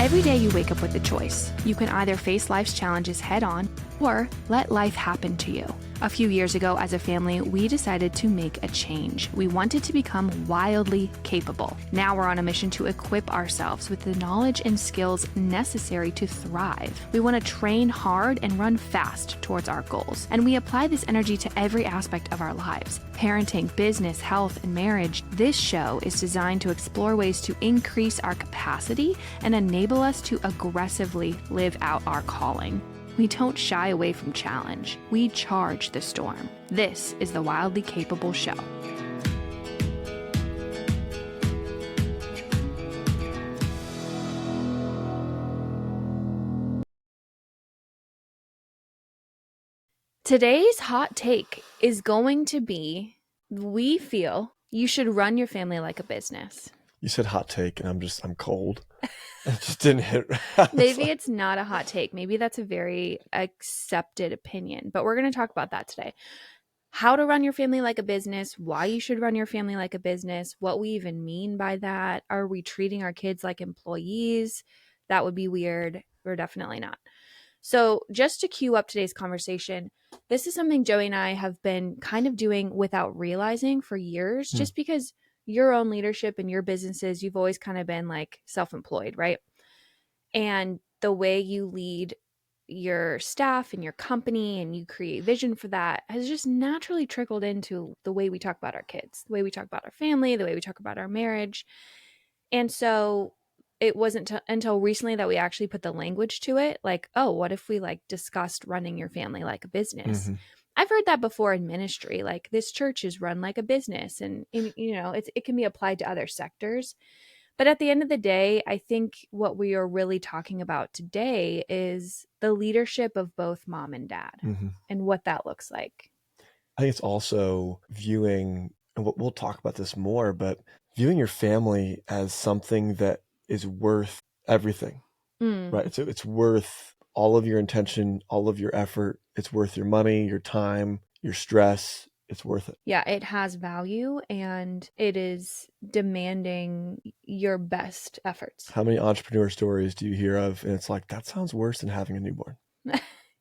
Every day you wake up with a choice. You can either face life's challenges head on or let life happen to you. A few years ago, as a family, we decided to make a change. We wanted to become wildly capable. Now we're on a mission to equip ourselves with the knowledge and skills necessary to thrive. We want to train hard and run fast towards our goals. And we apply this energy to every aspect of our lives. Parenting, business, health, and marriage. This show is designed to explore ways to increase our capacity and enable us to aggressively live out our calling. We don't shy away from challenge. We charge the storm. This is the Wildly Capable Show. Today's hot take is going to be, we feel you should run your family like a business. You said hot take and I'm cold. It just didn't hit. Maybe it's not a hot take. Maybe that's a very accepted opinion, but we're going to talk about that today. How to run your family like a business, why you should run your family like a business, what we even mean by that. Are we treating our kids like employees? That would be weird. We're definitely not. So just to cue up today's conversation, this is something Joey and I have been kind of doing without realizing for years, just because your own leadership and your businesses, you've always kind of been like self-employed, right? And the way you lead your staff and your company and you create vision for that has just naturally trickled into the way we talk about our kids, the way we talk about our family, the way we talk about our marriage. And so it wasn't until recently that we actually put the language to it. Like, oh, what if we like discussed running your family like a business? I've heard that before in ministry, like this church is run like a business, and you know, it can be applied to other sectors. But at the end of the day, I think what we are really talking about today is the leadership of both mom and dad and what that looks like. I think it's also viewing, and we'll talk about this more, but viewing your family as something that is worth everything, right? So it's worth all of your intention, all of your effort. It's worth your money, your time, your stress. It's worth it. Yeah, it has value and it is demanding your best efforts. How many entrepreneur stories do you hear of? And it's like, that sounds worse than having a newborn.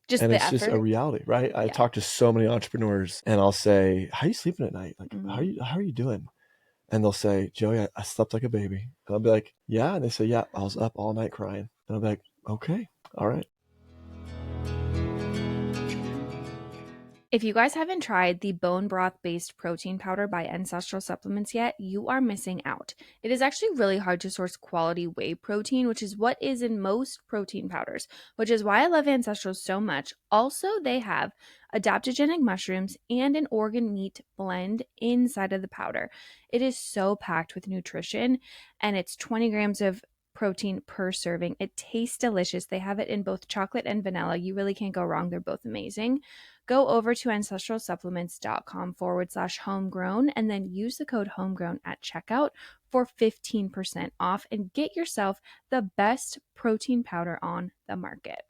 Just and the it's effort. Just a reality, right? I talk to so many entrepreneurs and I'll say, how are you sleeping at night? Like, how are you doing? And they'll say, Joey, I slept like a baby. And I'll be like, yeah. And they say, yeah, I was up all night crying. And I'll be like, okay, all right. If you guys haven't tried the bone broth based protein powder by Ancestral Supplements yet, you are missing out. It is actually really hard to source quality whey protein, which is what is in most protein powders, which is why I love Ancestral so much. Also, they have adaptogenic mushrooms and an organ meat blend inside of the powder. It is so packed with nutrition, and it's 20 grams of protein per serving. It tastes delicious. They have it in both chocolate and vanilla. You really can't go wrong. They're both amazing. Go over to ancestralsupplements.com/homegrown and then use the code homegrown at checkout for 15% off and get yourself the best protein powder on the market.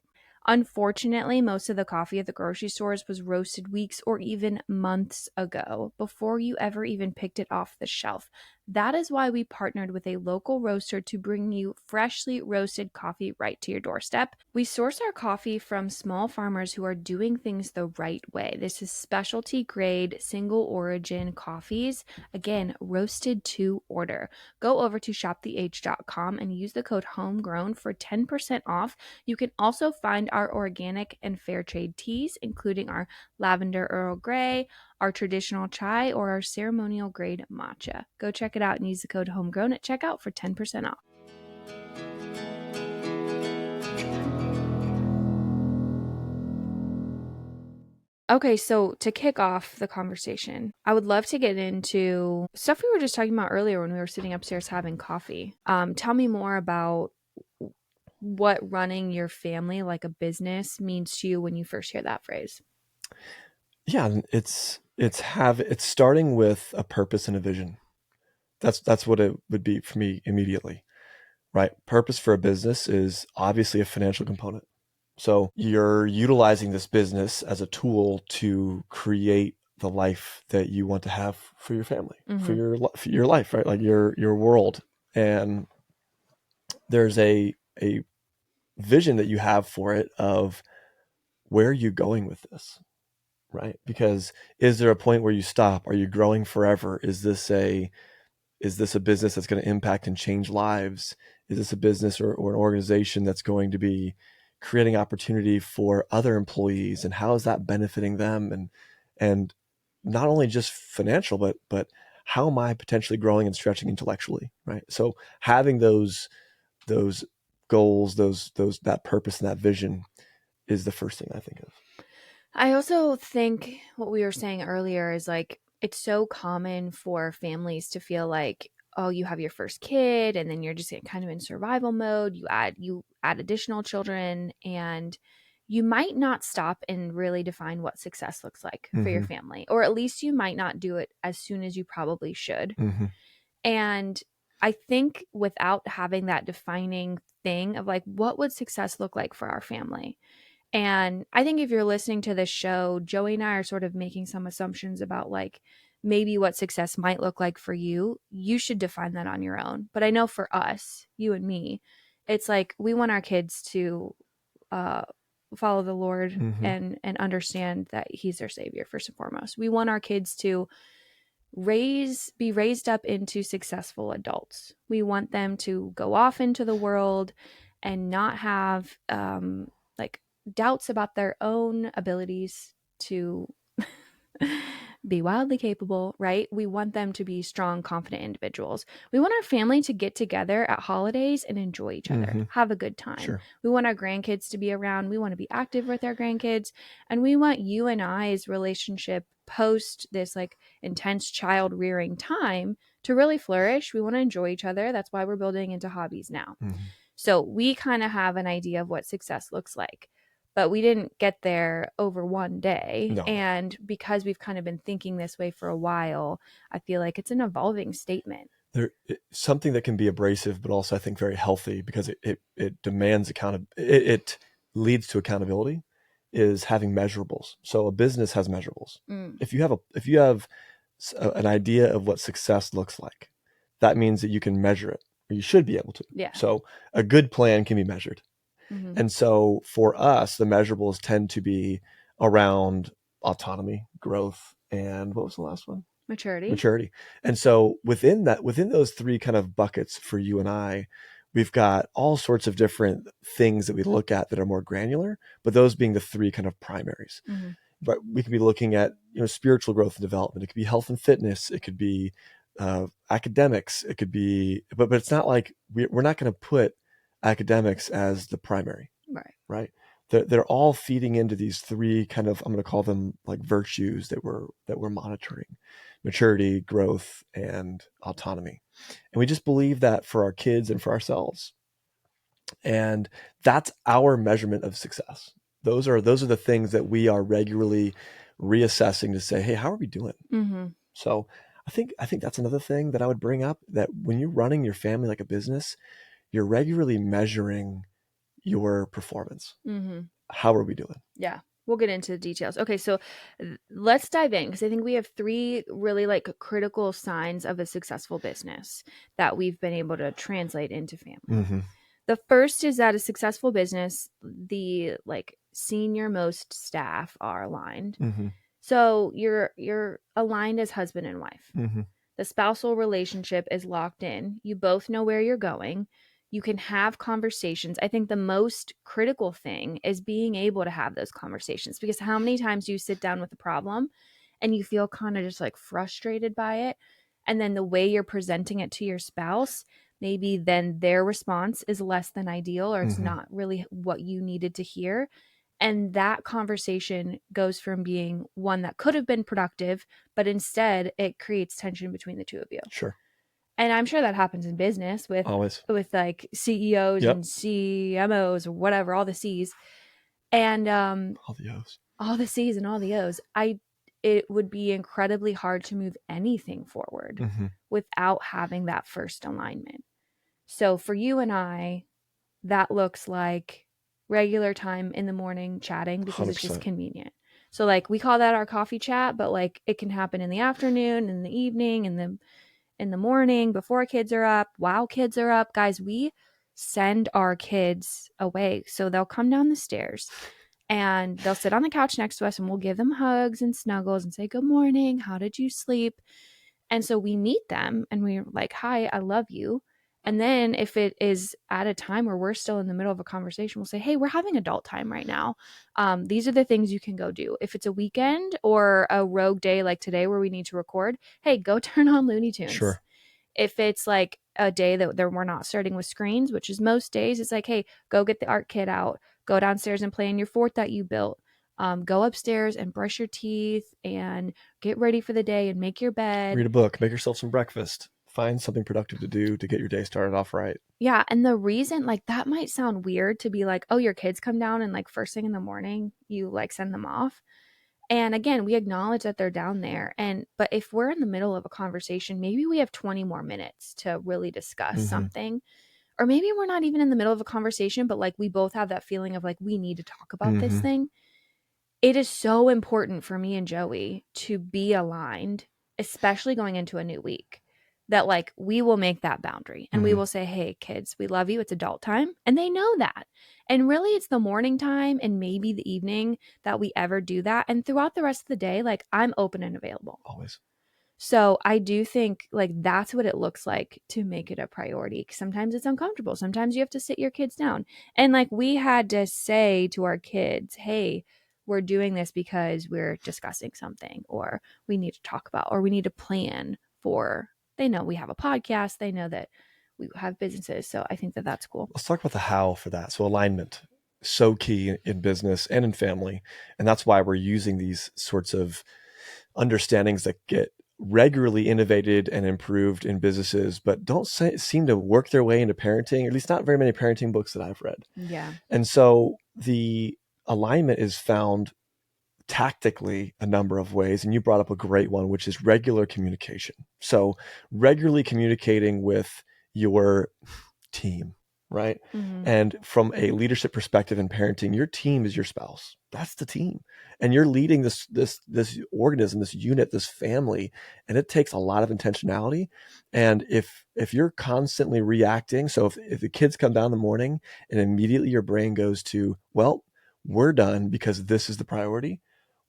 Unfortunately, most of the coffee at the grocery stores was roasted weeks or even months ago before you ever even picked it off the shelf. That is why we partnered with a local roaster to bring you freshly roasted coffee right to your doorstep. We source our coffee from small farmers who are doing things the right way. This is specialty grade, single origin coffees, again, roasted to order. Go over to shoptheage.com and use the code homegrown for 10% off. You can also find our organic and fair trade teas, including our lavender Earl Grey, our traditional chai, or our ceremonial grade matcha. Go check it out and use the code homegrown at checkout for 10% off. Okay, so to kick off the conversation, I would love to get into stuff we were just talking about earlier when we were sitting upstairs having coffee. Tell me more about what running your family like a business means to you when you first hear that phrase. Yeah, it's starting with a purpose and a vision. That's what it would be for me immediately, right? Purpose for a business is obviously a financial component. So you're utilizing this business as a tool to create the life that you want to have for your family, for your life, right? Like your world. And there's a a vision that you have for it of where are you going with this, right? Because is there a point where you stop? Are you growing forever? Is this a business that's going to impact and change lives? Is this a business or an organization that's going to be creating opportunity for other employees, and how is that benefiting them? And not only just financial, but how am I potentially growing and stretching intellectually, right? So having those goals, that purpose and that vision is the first thing I think of. I also think what we were saying earlier is like it's so common for families to feel like, oh, you have your first kid and then you're just kind of in survival mode. You add additional children, and you might not stop and really define what success looks like for your Mm-hmm. family, or at least you might not do it as soon as you probably should. Mm-hmm. And I think without having that defining thing of like, what would success look like for our family? And I think if you're listening to this show, Joey and I are sort of making some assumptions about like maybe what success might look like for you. You should define that on your own. But I know for us, you and me, it's like we want our kids to uh, follow the Lord Mm-hmm. and understand that He's their Savior first and foremost. We want our kids to be raised up into successful adults. We want them to go off into the world and not have like doubts about their own abilities to be wildly capable, right? We want them to be strong, confident individuals. We want our family to get together at holidays and enjoy each other, Mm-hmm. have a good time. Sure. We want our grandkids to be around. We want to be active with our grandkids. And we want you and I's relationship post this like intense child rearing time to really flourish. We want to enjoy each other. That's why we're building into hobbies now. Mm-hmm. So we kind of have an idea of what success looks like, but we didn't get there over one day. No. And because we've kind of been thinking this way for a while, I feel like it's an evolving statement. Something that can be abrasive, but also I think very healthy, because it demands it leads to accountability, is having measurables. So a business has measurables. Mm. If you have an idea of what success looks like, that means that you can measure it, or you should be able to. Yeah. So a good plan can be measured. Mm-hmm. And so for us, the measurables tend to be around autonomy, growth, and what was the last one? Maturity. And so within those three kind of buckets for you and I, we've got all sorts of different things that we look at that are more granular, but those being the three kind of primaries. Mm-hmm. But we could be looking at, spiritual growth and development. It could be health and fitness. It could be academics. It could be, but it's not like we're not going to put academics as the primary, right? They're all feeding into these three kind of, I'm going to call them like virtues that we're monitoring: maturity, growth, and autonomy. And we just believe that for our kids and for ourselves. And that's our measurement of success. Those are the things that we are regularly reassessing to say, hey, how are we doing? Mm-hmm. So I think that's another thing that I would bring up, that when you're running your family like a business, you're regularly measuring your performance. Mm-hmm. How are we doing? Yeah. We'll get into the details. Okay, so let's dive in, because I think we have three really like critical signs of a successful business that we've been able to translate into family. Mm-hmm. The first is that a successful business, the like senior most staff are aligned. Mm-hmm. So you're aligned as husband and wife. Mm-hmm. The spousal relationship is locked in. You both know where you're going. You can have conversations. I think the most critical thing is being able to have those conversations, because how many times do you sit down with a problem and you feel kind of just like frustrated by it? And then the way you're presenting it to your spouse, maybe then their response is less than ideal, or it's Mm-hmm. not really what you needed to hear. And that conversation goes from being one that could have been productive, but instead it creates tension between the two of you. Sure. And I'm sure that happens in business with Always. like CEOs Yep. and CMOs or whatever, all the C's. And All the O's. all the C's and all the O's. It would be incredibly hard to move anything forward Mm-hmm. without having that first alignment. So for you and I, that looks like regular time in the morning chatting, because it's just 100%. convenient. So like we call that our coffee chat, but like it can happen in the afternoon, in the evening, in the morning, before kids are up, while kids are up. Guys, we send our kids away. So they'll come down the stairs and they'll sit on the couch next to us and we'll give them hugs and snuggles and say, good morning. How did you sleep? And so we meet them and we're like, hi, I love you. And then if it is at a time where we're still in the middle of a conversation, we'll say, hey, we're having adult time right now. These are the things you can go do. If it's a weekend or a rogue day like today where we need to record, hey, go turn on Looney Tunes. Sure. If it's like a day that we're not starting with screens, which is most days, it's like, hey, go get the art kit out, go downstairs and play in your fort that you built. Go upstairs and brush your teeth and get ready for the day and make your bed. Read a book, make yourself some breakfast, find something productive to do to get your day started off right. Yeah. And the reason, like, that might sound weird to be like, oh, your kids come down and like first thing in the morning, you like send them off. And again, we acknowledge that they're down there. But if we're in the middle of a conversation, maybe we have 20 more minutes to really discuss something. Or maybe we're not even in the middle of a conversation, but like we both have that feeling of like, we need to talk about this thing. It is so important for me and Joey to be aligned, especially going into a new week, that like we will make that boundary and we will say, hey, kids, we love you. It's adult time. And they know that. And really, it's the morning time and maybe the evening that we ever do that. And throughout the rest of the day, like I'm open and available. Always. So I do think like that's what it looks like to make it a priority. Sometimes it's uncomfortable. Sometimes you have to sit your kids down. And like we had to say to our kids, hey, we're doing this because we're discussing something or we need to talk about or we need to plan for, they know we have a podcast. They know that we have businesses. So I think that that's cool. Let's talk about the how for that. So alignment, so key in business and in family. And that's why we're using these sorts of understandings that get regularly innovated and improved in businesses, but don't seem to work their way into parenting, or at least not very many parenting books that I've read. Yeah. And so the alignment is found tactically a number of ways. And you brought up a great one, which is regular communication. So regularly communicating with your team, right? And from a leadership perspective in parenting, your team is your spouse. That's the team. And you're leading this organism, this unit, this family, and it takes a lot of intentionality. And if you're constantly reacting, so if the kids come down in the morning and immediately your brain goes to, well, we're done because this is the priority.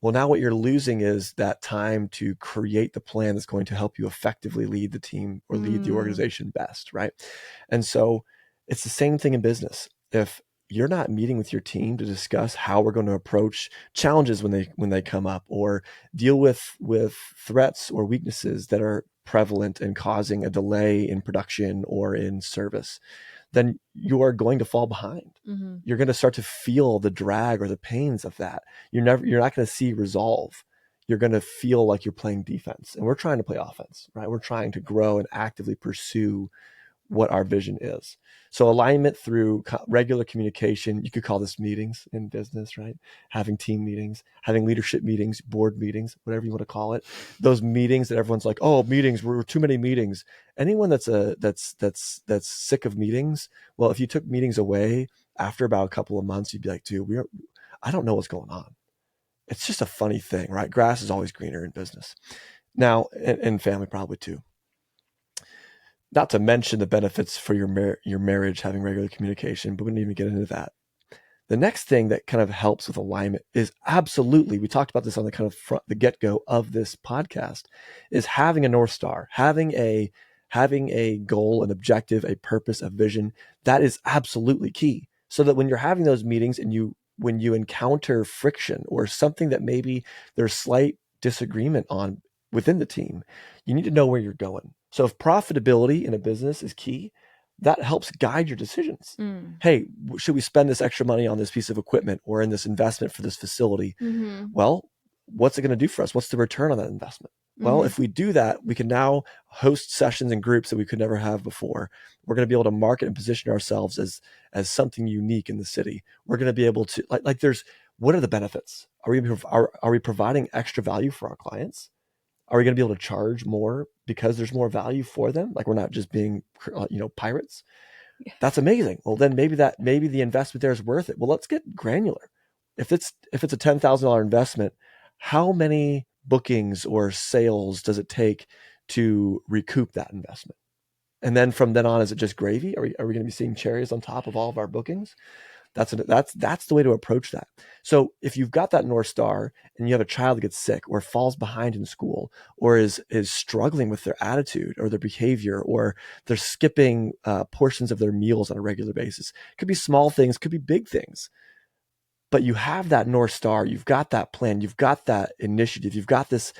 Well, now what you're losing is that time to create the plan that's going to help you effectively lead the team or lead the organization best, right? And so it's the same thing in business. If you're not meeting with your team to discuss how we're going to approach challenges when they come up, or deal with threats or weaknesses that are prevalent and causing a delay in production or in service, then you are going to fall behind. You're going to start to feel the drag or the pains of that. You're not going to see resolve. You're going to feel like you're playing defense, and we're trying to play offense, right? We're trying to grow and actively pursue what our vision is. So alignment through regular communication, you could call this meetings in business, right? Having team meetings, having leadership meetings, board meetings, whatever you want to call it. Those meetings that everyone's like, oh, meetings, we're too many meetings. Anyone that's sick of meetings, well, if you took meetings away after about a couple of months, you'd be like, dude, I don't know what's going on. It's just a funny thing, right? Grass is always greener in business. Now, and family probably too. Not to mention the benefits for your marriage having regular communication, but we didn't even get into that. The next thing that kind of helps with alignment is absolutely, we talked about this on the kind of the get-go of this podcast, is having a North Star, having a goal, an objective, a purpose, a vision. That is absolutely key. So that when you're having those meetings and when you encounter friction or something that maybe there's slight disagreement on within the team, you need to know where you're going. So if profitability in a business is key, that helps guide your decisions. Hey, should we spend this extra money on this piece of equipment or in this investment for this facility? Well, what's it going to do for us? What's the return on that investment? Well, if we do that, we can now host sessions and groups that we could never have before. We're going to be able to market and position ourselves as something unique in the city. We're going to be able to what are the benefits? Are we providing extra value for our clients? Are we going to be able to charge more because there's more value for them? Like we're not just being, pirates. Yeah. That's amazing. Well, then maybe the investment there is worth it. Well, let's get granular. If it's a $10,000 investment, how many bookings or sales does it take to recoup that investment? And then from then on, is it just gravy? Are we going to be seeing cherries on top of all of our bookings? That's the way to approach that. So if you've got that North Star and you have a child that gets sick or falls behind in school or is struggling with their attitude or their behavior, or they're skipping portions of their meals on a regular basis, could be small things, could be big things, but you have that North Star, you've got that plan, you've got that initiative, you've got this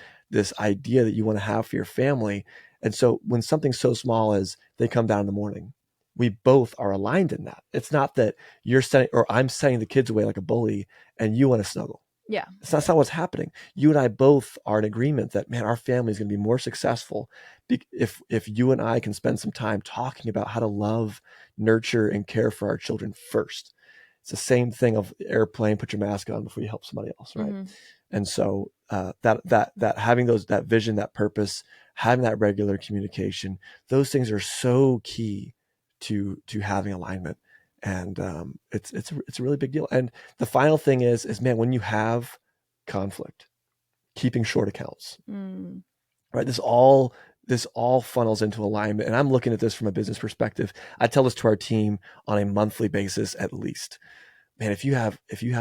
idea that you want to have for your family. And so when something so small as they come down in the morning, we both are aligned in that. It's not that you're setting or I'm setting the kids away like a bully and you want to snuggle. Yeah. That's not what's happening. You and I both are in agreement that, man, our family is going to be more successful if you and I can spend some time talking about how to love, nurture, and care for our children first. It's the same thing of airplane, put your mask on before you help somebody else, right? Mm-hmm. And so that having that vision, that purpose, having that regular communication, those things are so key to having alignment. And it's a really big deal. And the final thing is man, when you have conflict, keeping short accounts, right? This all funnels into alignment. And I'm looking at this from a business perspective. I tell this to our team on a monthly basis, at least. Man, if you have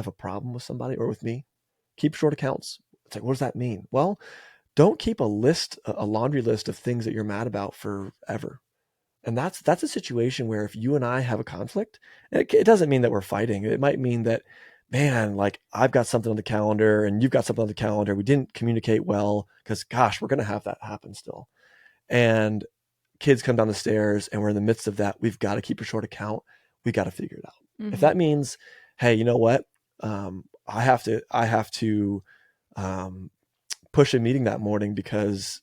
a problem with somebody or with me, keep short accounts. It's like, what does that mean? Well, don't keep a laundry list of things that you're mad about forever. And that's a situation where if you and I have a conflict, it doesn't mean that we're fighting. It might mean that, man, like I've got something on the calendar and you've got something on the calendar. We didn't communicate well because, gosh, we're going to have that happen still. And kids come down the stairs and we're in the midst of that. We've got to keep a short account. We got to figure it out. Mm-hmm. If that means, hey, you know what? I have to push a meeting that morning because,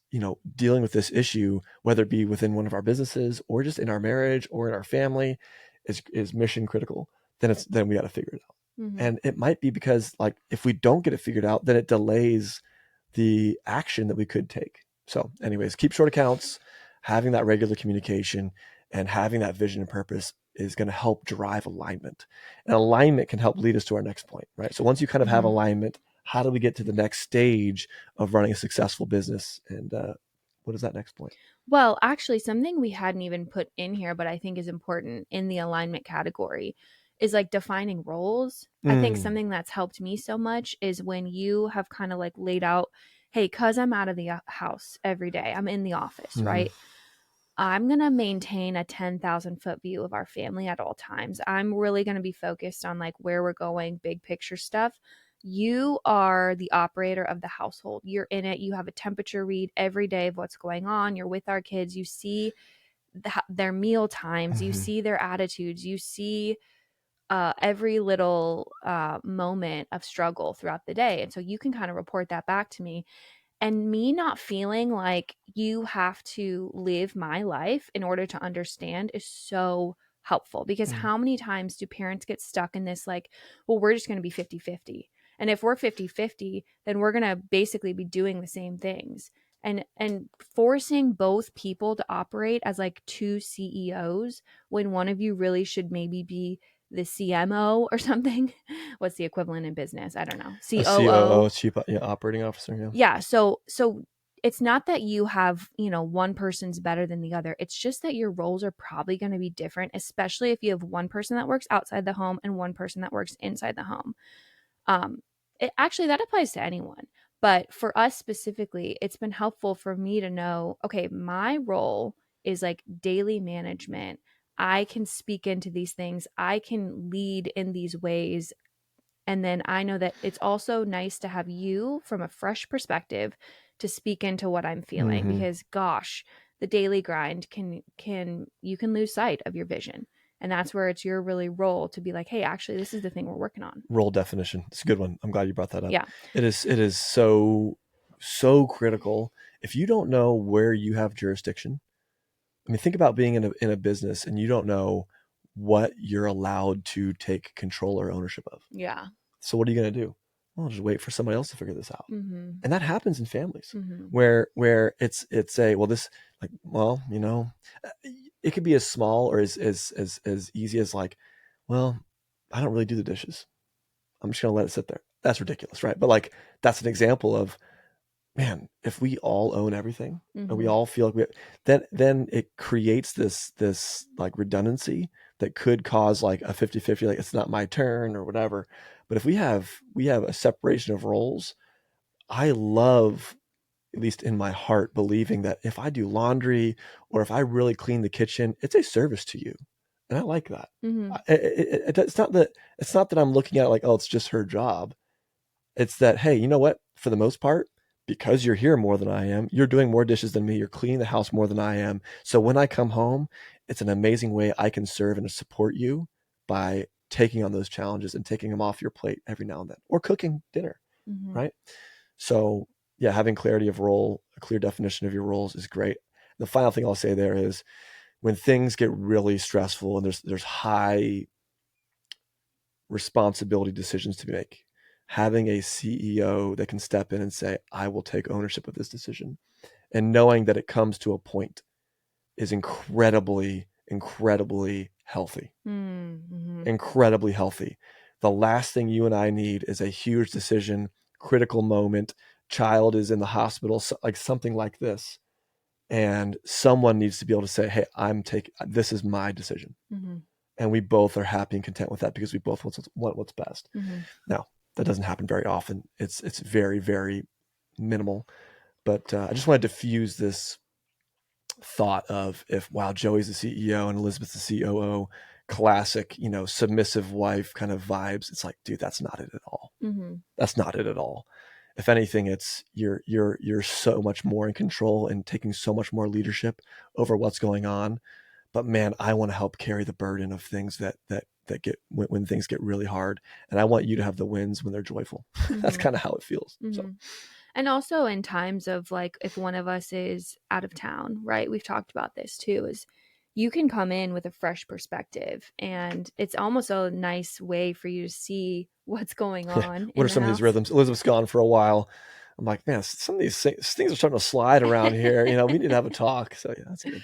dealing with this issue, whether it be within one of our businesses or just in our marriage or in our family, is mission critical. Then we got to figure it out. Mm-hmm. And it might be because, like, if we don't get it figured out, then it delays the action that we could take. So anyways, keep short accounts, having that regular communication and having that vision and purpose is going to help drive alignment. And alignment can help lead us to our next point, right? So once you kind of have alignment, how do we get to the next stage of running a successful business? And what is that next point? Well, actually, something we hadn't even put in here, but I think is important in the alignment category is like defining roles. I think something that's helped me so much is when you have kind of like laid out, hey, cause I'm out of the house every day, I'm in the office, right? I'm going to maintain a 10,000 foot view of our family at all times. I'm really going to be focused on like where we're going, big picture stuff. You are the operator of the household. You're in it. You have a temperature read every day of what's going on. You're with our kids. You see their meal times. You see their attitudes. You see every little moment of struggle throughout the day. And so you can kind of report that back to me. And me not feeling like you have to live my life in order to understand is so helpful, because how many times do parents get stuck in this like, well, we're just going to be 50-50. And if we're 50-50, then we're going to basically be doing the same things. And forcing both people to operate as like two CEOs when one of you really should maybe be the CMO or something. What's the equivalent in business? I don't know. COO. Chief Operating Officer. Yeah. So it's not that you have, one person's better than the other. It's just that your roles are probably going to be different, especially if you have one person that works outside the home and one person that works inside the home. Actually, that applies to anyone. But for us specifically, it's been helpful for me to know, okay, my role is like daily management. I can speak into these things. I can lead in these ways. And then I know that it's also nice to have you from a fresh perspective to speak into what I'm feeling, because gosh, the daily grind can you can lose sight of your vision. And that's where it's your really role to be like, hey, actually, this is the thing we're working on. Role definition. It's a good one. I'm glad you brought that up. Yeah. It is so critical. If you don't know where you have jurisdiction, I mean, think about being in a business and you don't know what you're allowed to take control or ownership of. Yeah. So what are you going to do? Well, just wait for somebody else to figure this out. And that happens in families where it's it could be as small or as easy as like, well, I don't really do the dishes. I'm just going to let it sit there. That's ridiculous, right? But like, that's an example of man, if we all own everything and we Mm-hmm. all feel like then it creates this like redundancy that could cause like a 50-50, like it's not my turn or whatever. But if we have a separation of roles, I love, at least in my heart, believing that if I do laundry or if I really clean the kitchen, it's a service to you. And I like that. Mm-hmm. It's not that I'm looking at it like, oh, it's just her job. It's that, hey, you know what? For the most part, because you're here more than I am, you're doing more dishes than me, you're cleaning the house more than I am. So when I come home, it's an amazing way I can serve and support you by taking on those challenges and taking them off your plate every now and then, or cooking dinner, Mm-hmm. right? So yeah, having clarity of role, a clear definition of your roles is great. The final thing I'll say there is when things get really stressful and there's high responsibility decisions to make, having a CEO that can step in and say, I will take ownership of this decision, and knowing that it comes to a point is incredibly healthy. Mm-hmm. Incredibly healthy. The last thing you and I need is a huge decision, critical moment, child is in the hospital, like something like this. And someone needs to be able to say, hey, this is my decision. Mm-hmm. And we both are happy and content with that because we both want what's best. Mm-hmm. Now, that doesn't happen very often. It's very minimal. But I just want to diffuse this thought of, if wow, Joey's the CEO and Elizabeth's the COO, classic, submissive wife kind of vibes. It's like, dude, that's not it at all. Mm-hmm. That's not it at all. If anything, it's you're so much more in control and taking so much more leadership over what's going on. But man, I want to help carry the burden of things that get when things get really hard, and I want you to have the wins when they're joyful. That's Mm-hmm. kind of how it feels. So Mm-hmm. And also in times of like if one of us is out of town, right? We've talked about this too, is you can come in with a fresh perspective and it's almost a nice way for you to see what's going yeah, on what in are the some of these house. rhythms? Elizabeth's gone for a while. I'm like, man, some of these things are starting to slide around here. We need to have a talk. So yeah, that's good.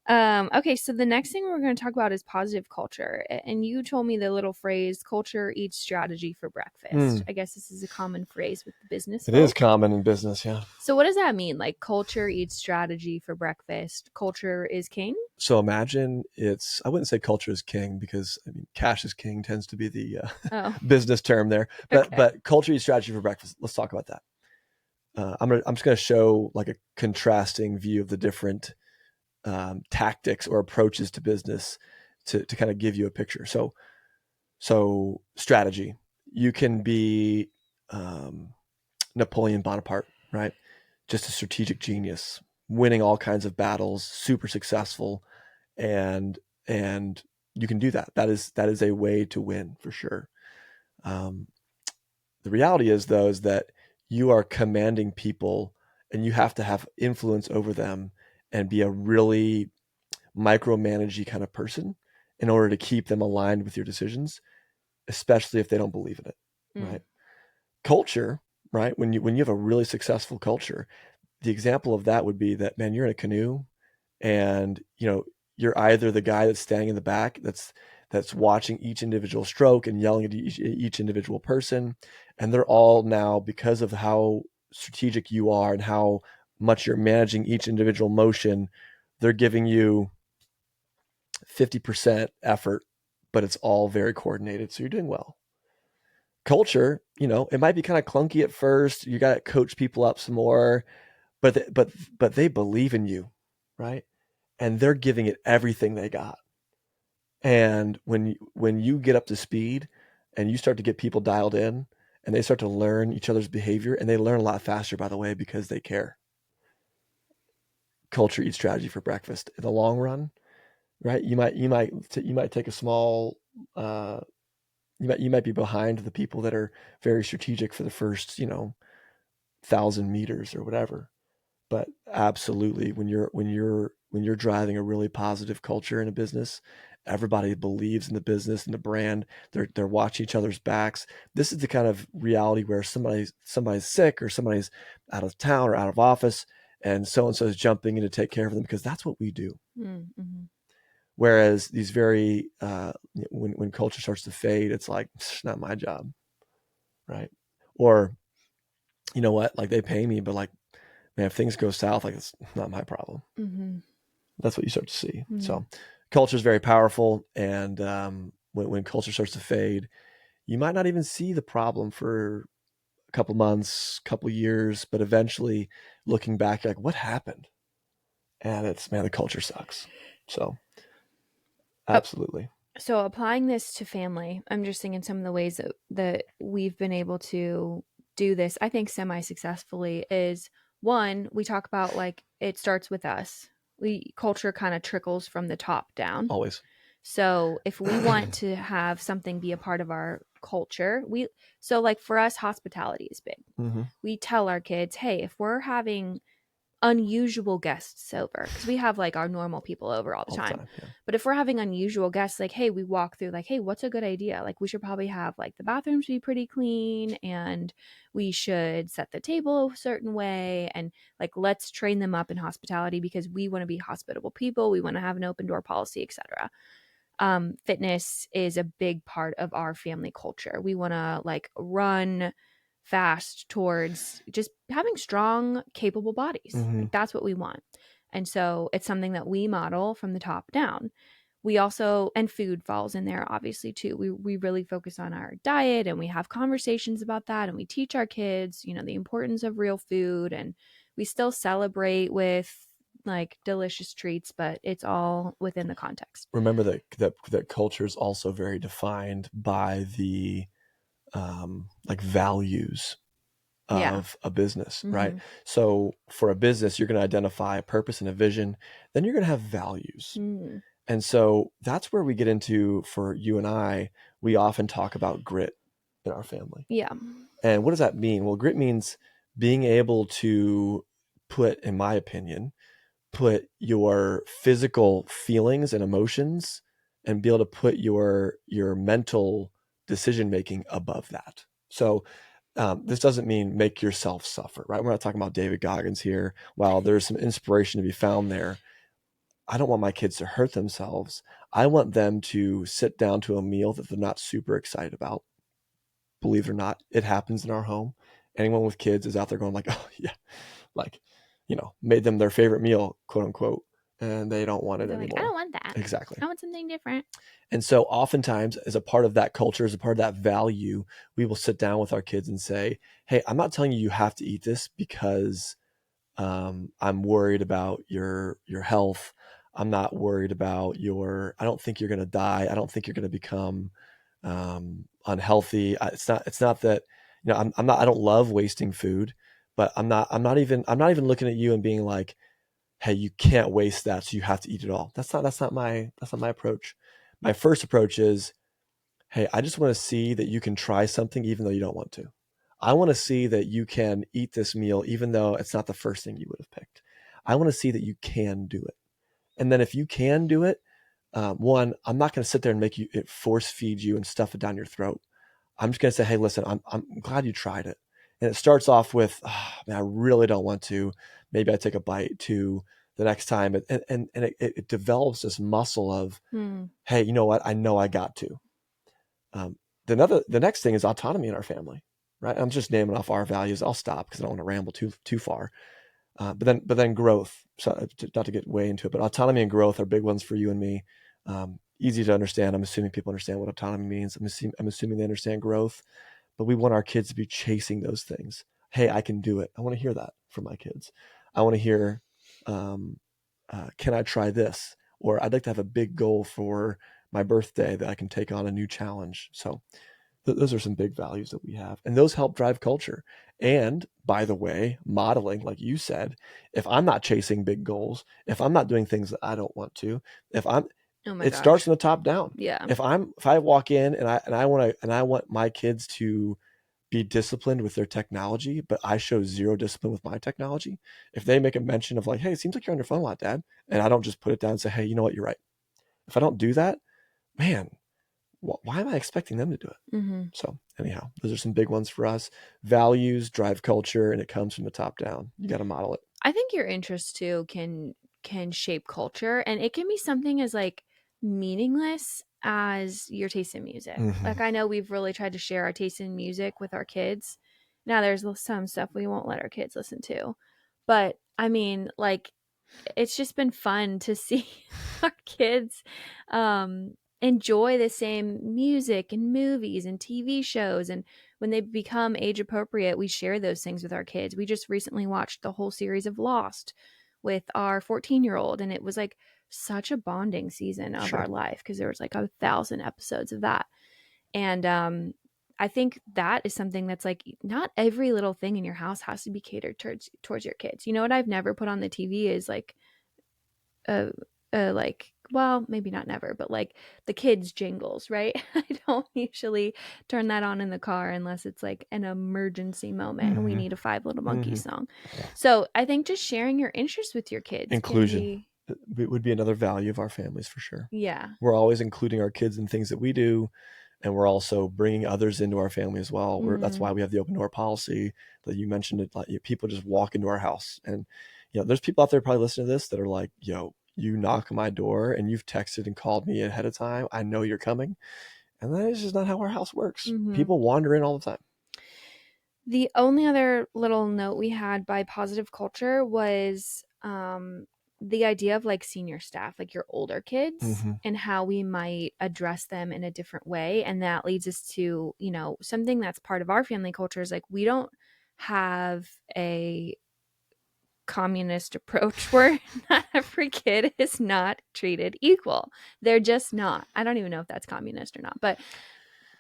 Okay, so the next thing we're going to talk about is positive culture. And you told me the little phrase, culture eats strategy for breakfast. Mm, I guess this is a common phrase with the business it is folk. common in business, yeah. So what does that mean? Like culture eats strategy for breakfast. Culture is king? So imagine I wouldn't say culture is king, because I mean, cash is king tends to be the Oh, business term there. But okay. culture eats strategy for breakfast. Let's talk about that. I'm just gonna show like a contrasting view of the different tactics or approaches to business to kind of give you a picture. So strategy, you can be um, Napoleon Bonaparte, right? Just a strategic genius, winning all kinds of battles, super successful, and and you can do that. That is a way to win for sure. Um, the reality is, though, is that you are commanding people, and you have to have influence over them and be a really micromanagey kind of person in order to keep them aligned with your decisions, especially if they don't believe in it, Mm, right? Culture, right? When you have a really successful culture, the example of that would be that, man, you're in a canoe, and you're either the guy that's standing in the back that's watching each individual stroke and yelling at each individual person, and they're all now, because of how strategic you are and how much you're managing each individual motion, they're giving you 50% effort, but it's all very coordinated, so you're doing well. Culture, it might be kind of clunky at first, you got to coach people up some more, but they believe in you, right? And they're giving it everything they got. And when you get up to speed and you start to get people dialed in, and they start to learn each other's behavior, and they learn a lot faster, by the way, because they care. Culture eats strategy for breakfast in the long run, right? You might take a small you might be behind the people that are very strategic for the first 1,000 meters or whatever. But absolutely, when you're driving a really positive culture in a business, everybody believes in the business and the brand. They're watching each other's backs. This is the kind of reality where somebody's sick, or somebody's out of town or out of office, and so is jumping in to take care of them, because that's what we do. mm, mhm. Whereas these very when culture starts to fade, it's like, it's not my job, right? Or you know what, like they pay me, but like, man, if things go south, like it's not my problem. Mm-hmm. That's what you start to see. Mm-hmm. So culture is very powerful. And when culture starts to fade, you might not even see the problem for a couple months, couple years, but eventually looking back, like what happened? And it's, man, the culture sucks. So absolutely. So applying this to family, I'm just thinking some of the ways that we've been able to do this, I think semi-successfully, is one, we talk about like it starts with us. Culture kind of trickles from the top down. Always. So if we want to have something be a part of our culture, so like for us, hospitality is big. Mm-hmm. We tell our kids, hey, if we're having unusual guests over, because we have like our normal people over all the time. Yeah. But if we're having unusual guests, like, hey, we walk through like, hey, what's a good idea? Like we should probably have like the bathrooms be pretty clean, and we should set the table a certain way, and like let's train them up in hospitality because we want to be hospitable people. We want to have an open door policy, etc. Fitness is a big part of our family culture. We want to like run fast towards just having strong, capable bodies. Mm-hmm. Like that's what we want. And so it's something that we model from the top down. We also, and food falls in there obviously too. We really focus on our diet, and we have conversations about that, and we teach our kids, the importance of real food, and we still celebrate with like delicious treats, but it's all within the context. Remember that culture is also very defined by the like values of a business, right? Mm-hmm. So for a business, you're going to identify a purpose and a vision, then you're going to have values. Mm. And so that's where we get into, for you and I, we often talk about grit in our family. Yeah. And what does that mean? Well, grit means being able to put, in my opinion, put your physical feelings and emotions and be able to put your mental decision making above that. So this doesn't mean make yourself suffer, right? We're not talking about David Goggins here. While there's some inspiration to be found there, I don't want my kids to hurt themselves. I want them to sit down to a meal that they're not super excited about. Believe it or not, it happens in our home. Anyone with kids is out there going like, oh yeah, like, made them their favorite meal, quote unquote, and they don't want it They're like, I anymore. don't want that. Exactly. I want something different. And so oftentimes, as a part of that culture, as a part of that value, we will sit down with our kids and say, hey, I'm not telling you you have to eat this because I'm worried about your health. I'm not worried about I don't think you're going to die. I don't think you're going to become unhealthy. It's not that, I don't love wasting food, but I'm not even looking at you and being like, hey, you can't waste that, so you have to eat it all. That's not my approach. My first approach is, hey, I just want to see that you can try something even though you don't want to. I want to see that you can eat this meal even though it's not the first thing you would have picked. I want to see that you can do it. And then if you can do it, one, I'm not going to sit there and make you force feed you and stuff it down your throat. I'm just going to say, hey, listen, I'm glad you tried it. And it starts off with, oh, man, I really don't want to. Maybe I take a bite, to the next time. And it develops this muscle of, hey, you know what? I know I got to. The next thing is autonomy in our family, right? I'm just naming off our values. I'll stop because I don't want to ramble too far. But then growth. So not to get way into it, but autonomy and growth are big ones for you and me. Easy to understand. I'm assuming people understand what autonomy means. I'm assuming they understand growth, but we want our kids to be chasing those things. Hey, I can do it. I want to hear that from my kids. I want to hear, can I try this? Or I'd like to have a big goal for my birthday that I can take on a new challenge. So those are some big values that we have, and those help drive culture. And by the way, modeling, like you said, if I'm not chasing big goals, if I'm not doing things that I don't want to, if I'm, Oh my it gosh. starts from the top down. Yeah. If I walk in and I want my kids to be disciplined with their technology, but I show zero discipline with my technology. If they make a mention of like, hey, it seems like you're on your phone a lot, Dad, and I don't just put it down and say, hey, you know what, you're right. If I don't do that, man, why am I expecting them to do it? Mm-hmm. So anyhow, those are some big ones for us. Values drive culture, and it comes from the top down. You got to model it. I think your interests too can shape culture, and it can be something as like meaningless as your taste in music. Mm-hmm. Like I know we've really tried to share our taste in music with our kids, Now, there's some stuff we won't let our kids listen to. But I mean, like, it's just been fun to see our kids enjoy the same music and movies and TV shows. And when they become age appropriate, we share those things with our kids. We just recently watched the whole series of Lost with our 14-year-old, and it was like such a bonding season of our Sure. life because there was like 1,000 episodes of that. And I think that is something that's like not every little thing in your house has to be catered towards your kids. You know what I've never put on the TV is like uh like, well, maybe not never, but like the kids jingles, right? I don't usually turn that on in the car unless it's like an emergency moment and we Hmm. need a Five Little Hmm. Monkeys song. So I think just sharing your interests with your kids can Inclusion be, would be another value of our families for sure. yeah. We're always including our kids in things that we do, and we're also bringing others into our family as well. That's Mm-hmm. why we have the open door policy that you mentioned. It like people just walk into our house, and there's people out there probably listening to this that are like, "Yo, you knock on my door and you've texted and called me ahead of time. I know you're coming," and that is just not how our house works. Mm-hmm. People wander in all the time. The only other little note we had by positive culture was the idea of like senior staff, like your older kids, Hmm. and how we might address them in a different way. And that leads us to, something that's part of our family culture is like we don't have a communist approach where not every kid is not treated equal. They're just not. I don't even know if that's communist or not, but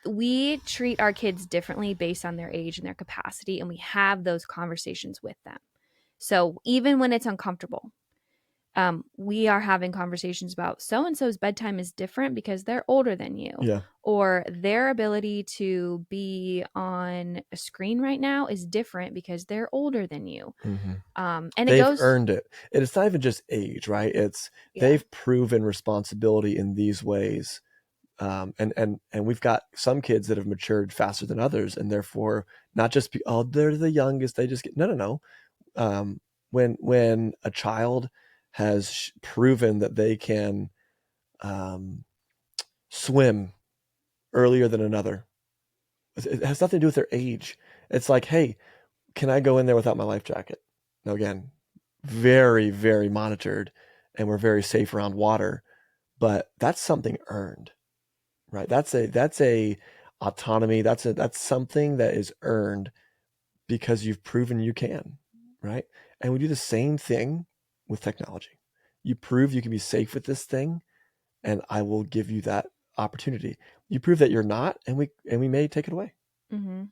we treat our kids differently based on their age and their capacity, and we have those conversations with them. So even when it's uncomfortable, we are having conversations about so and so's bedtime is different because they're older than you, Yeah. or their ability to be on a screen right now is different because they're older than you. Hmm. And it They've goes, earned it. And it's not even just age, right? It's yeah. they've proven responsibility in these ways. And we've got some kids that have matured faster than others, and therefore not just oh, they're the youngest, they just get no. When a child has proven that they can um, swim earlier than another, it has nothing to do with their age. It's like, hey, can I go in there without my life jacket? Now, again, very, very monitored, and we're very safe around water, but that's something earned, right? That's a autonomy. That's something that is earned because you've proven you can, right? And we do the same thing with technology. You prove you can be safe with this thing, and I will give you that opportunity. You prove that you're not, and we may take it away. Mm-hmm.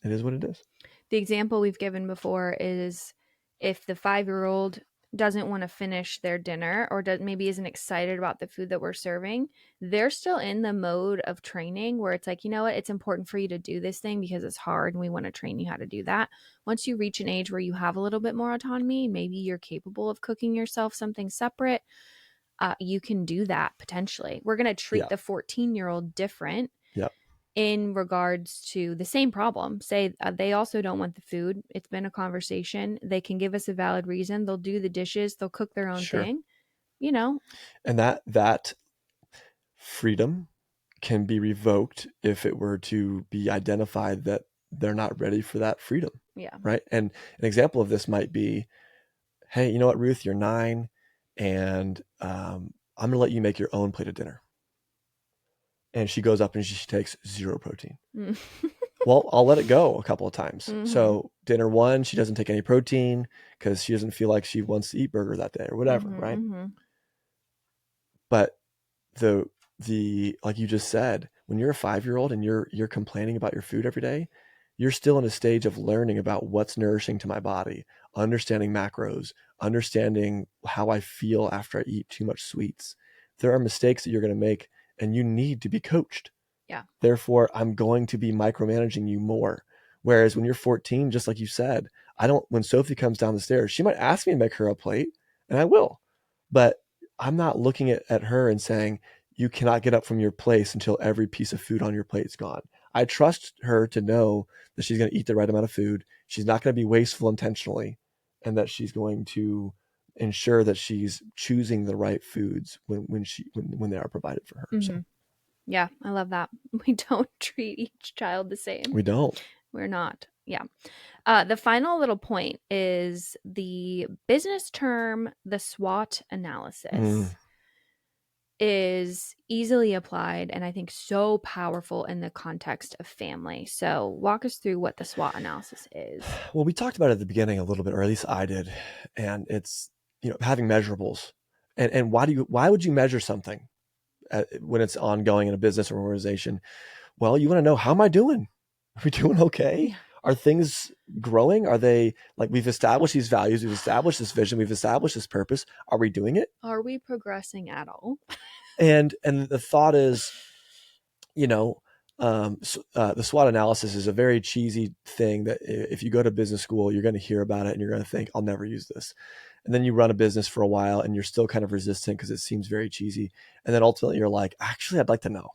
It is what it is. The example we've given before is if the 5-year-old doesn't want to finish their dinner or maybe isn't excited about the food that we're serving, they're still in the mode of training where it's like, you know what, it's important for you to do this thing because it's hard and we want to train you how to do that. Once you reach an age where you have a little bit more autonomy, maybe you're capable of cooking yourself something separate. You can do that potentially. We're going to treat Yeah. the 14-year-old different Yeah. in regards to the same problem. Say they also don't want the food. It's been a conversation. They can give us a valid reason. They'll do the dishes. They'll cook their own Sure. thing. You know. And that freedom can be revoked if it were to be identified that they're not ready for that freedom, Yeah. right? And an example of this might be, hey, you know what, Ruth, you're 9, and I'm gonna let you make your own plate of dinner. And she goes up and she takes 0 protein. Mm. Well, I'll let it go a couple of times. Mm-hmm. So dinner 1, she doesn't take any protein because she doesn't feel like she wants to eat burger that day or whatever, Mm-hmm. right? Mm-hmm. But the like you just said, when you're a 5-year-old and you're complaining about your food every day, you're still in a stage of learning about what's nourishing to my body, understanding macros, understanding how I feel after I eat too much sweets. There are mistakes that you're going to make, and you need to be coached. Yeah. Therefore, I'm going to be micromanaging you more. Whereas when you're 14, just like you said, I don't, when Sophie comes down the stairs, she might ask me to make her a plate, and I will. But I'm not looking at her and saying, you cannot get up from your place until every piece of food on your plate is gone. I trust her to know that she's going to eat the right amount of food. She's not going to be wasteful intentionally, and that she's going to ensure that she's choosing the right foods when they are provided for her. Mm-hmm. So Yeah, I love that. We don't treat each child the same. we don't. We're not. Yeah. The final little point is the business term, the SWOT Mm. analysis is easily applied and I think so powerful in the context of family. So, walk us through what the SWOT analysis is. Well, we talked about it at the beginning a little bit, or at least I did, and it's having measurables, and why would you measure something when it's ongoing in a business or organization? Well, you want to know, how am I doing? Are we doing okay? Yeah. Are things growing? Are they, like, we've established these values, we've established this vision, we've established this purpose. Are we doing it? Are we progressing at all? And the thought is, the SWOT analysis is a very cheesy thing that if you go to business school, you're going to hear about it and you're going to think, I'll never use this. And then you run a business for a while and you're still kind of resistant because it seems very cheesy. And then ultimately you're like, actually, I'd like to know,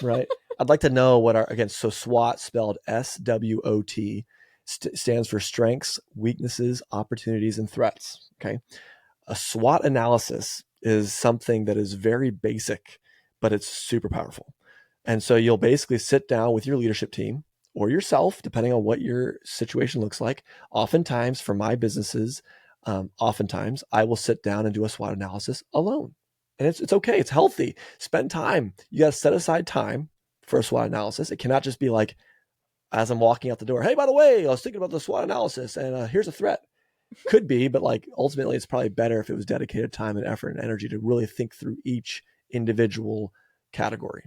right? I'd like to know what so SWOT, spelled SWOT, stands for strengths, weaknesses, opportunities, and threats. Okay. A SWOT analysis is something that is very basic, but it's super powerful. And so you'll basically sit down with your leadership team or yourself, depending on what your situation looks like. Oftentimes, for my businesses, oftentimes I will sit down and do a SWOT analysis alone. And it's okay. It's healthy. Spend time. You got to set aside time for a SWOT analysis. It cannot just be like, as I'm walking out the door, hey, by the way, I was thinking about the SWOT analysis and here's a threat. Could be, but like ultimately it's probably better if it was dedicated time and effort and energy to really think through each individual category.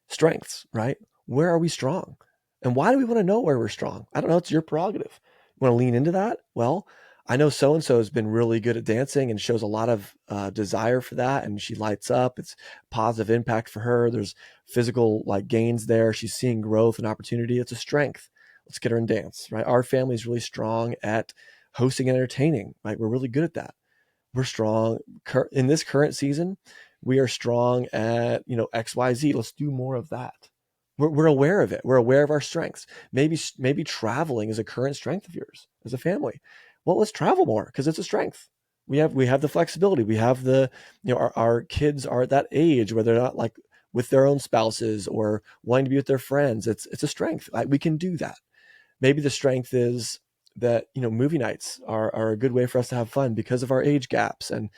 Strengths, right? Where are we strong? And why do we want to know where we're strong? I don't know. It's your prerogative. You want to lean into that? Well, I know so-and-so has been really good at dancing and shows a lot of desire for that. And she lights up. It's positive impact for her. There's physical like gains there. She's seeing growth and opportunity. It's a strength. Let's get her in dance, right? Our family is really strong at hosting and entertaining, right? We're really good at that. We're strong in this current season. We are strong at, XYZ. Let's do more of that. We're aware of it. We're aware of our strengths. Maybe traveling is a current strength of yours as a family. Well, let's travel more because it's a strength. We have the flexibility. We have our kids are at that age where they're not like with their own spouses or wanting to be with their friends. It's a strength. We can do that. Maybe the strength is that, movie nights are a good way for us to have fun because of our age gaps. And